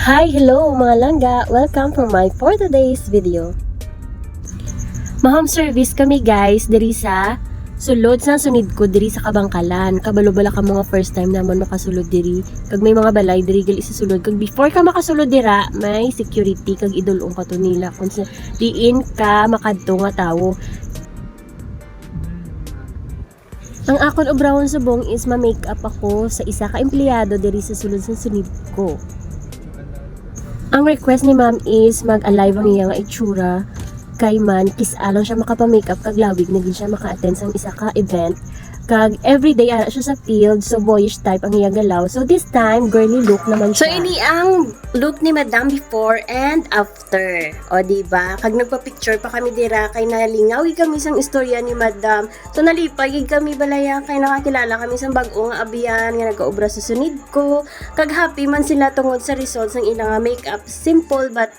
Hi, hello mga langga! Welcome for today's video. Mahom service kami guys, diri sa sulod sa sunid ko diri sa Kabangkalan. Kabalo-bala ka mga first time naman makasulod diri. Kag may mga balay diri gali sa sulod. Kag before ka makasulod dira, may security kag idulong ka to nila kun diin ka makadto nga tawo. Ang akon obrawon subong is ma-make up ako sa isa ka empleyado diri sa sulod sa sunid ko. Ang request ni ma'am is mag-alive ang iyang itsura kay man kisalon siya makapa-makeup kag lawig na gid siya maka-attend sa isa ka event kag everyday ara siya sa field, so boyish type ang iyang galaw. So this time girly look naman siya. So ini ang look ni madam before and after. O diba? Kag nagpa-picture pa kami dira kay nalingawi kami sang istorya ni madam. So nalipay kami balaya kay nakakilala kami sa bag-o nga abiyan nga nagaobra sa sunid ko. Kag happy man sila tungod sa results ng ilang makeup. Simple but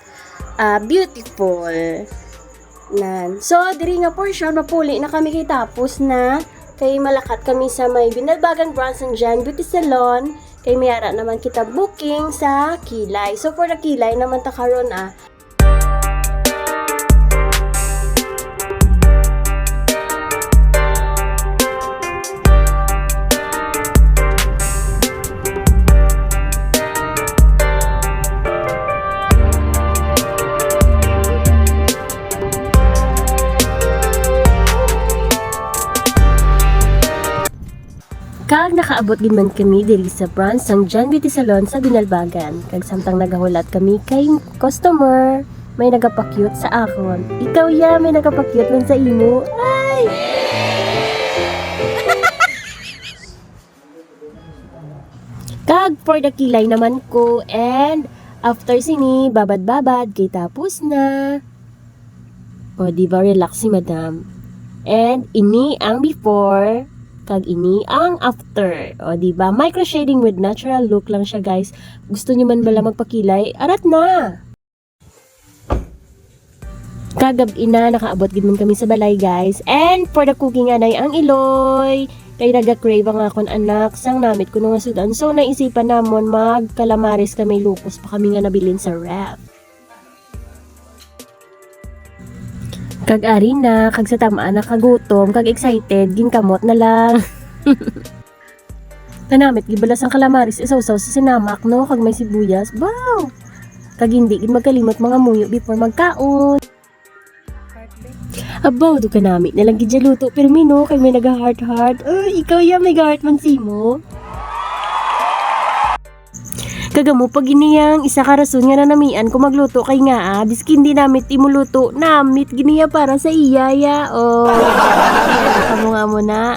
beautiful. Nan. So diri nga portion mapuli na kami kay tapos na kay malakat kami sa may Binalbagan Branch ng Jan Beauty Salon. Kay mayara naman kita booking sa Kilay. So for the Kilay naman ta karon Kag nakaabot gid man kami diri sa branch ng Jan Beauty Salon sa Binalbagan. Kag samtang nagahulat kami kay customer, may nagapakyut sa akon. Ikaw ya, may nagapakyut man sa imo. Ay! Kag for the Kilay naman ko and after sini babad-babad kay tapos na. O diba relax si madam. And ini ang before kag ini ang after. O diba? Micro shading with natural look lang siya, guys. Gusto niyo man bala magpakilay? Arat na. Kagab ina nakaabot gid man kami sa balay, guys. And for the cooking anay ang iloy. Kay naga-crave ang akon anak sang namit ko nga sudan. So naisipan namon mag calamares kami lupos pa kami nga nabilin sa ref. Kag ari na, kag sa tamaan na kagutom, kag excited, ginkamot na lang. Kanamit, gibalas ang kalamaris, isaw-saw sa sinamak, no? Kag may sibuyas, wow! Kag hindi, magkalimot mga muyo before magkaon. Abaw, do kanamit, nalang gidya luto, pero mino, kag may naga-heart-heart. Ikaw ya, may ga-heart man si mo. Kagamo pag iniyang isa ka rason nga nanamian ko magluto kay nga biski hindi namit imuluto namit giniya para sa iyaya kamu nga mo na.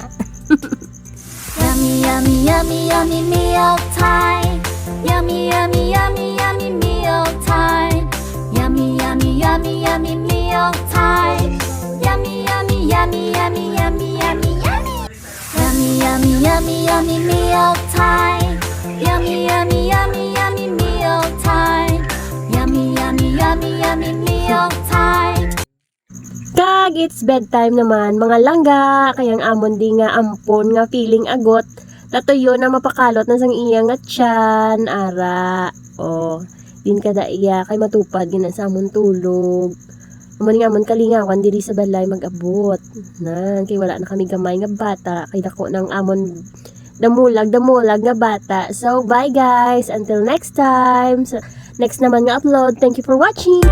Yummy yummy yummy yummy meal time. Yummy yummy yummy yummy meal time. Yummy yummy yummy yummy meal time. Yummy yummy yummy yummy yummy yummy yummy. Yummy yummy yummy yummy meal time. Yummy yummy yummy yummy meal time. Yummy yummy yummy yummy meal time. Kag it's bedtime naman mga langga kayang amon di nga ampon nga feeling agot natuyo na mapakalot na sang iya nga tiyan ara din kada iya kay matupad gina sa amon tulog amon nga amon kalingawan diri sa balay mag-abot nan kay wala na kami gamay nga bata kay dako nang amon damulag nga bata. So, bye guys! Until next time! So, next naman nga upload. Thank you for watching!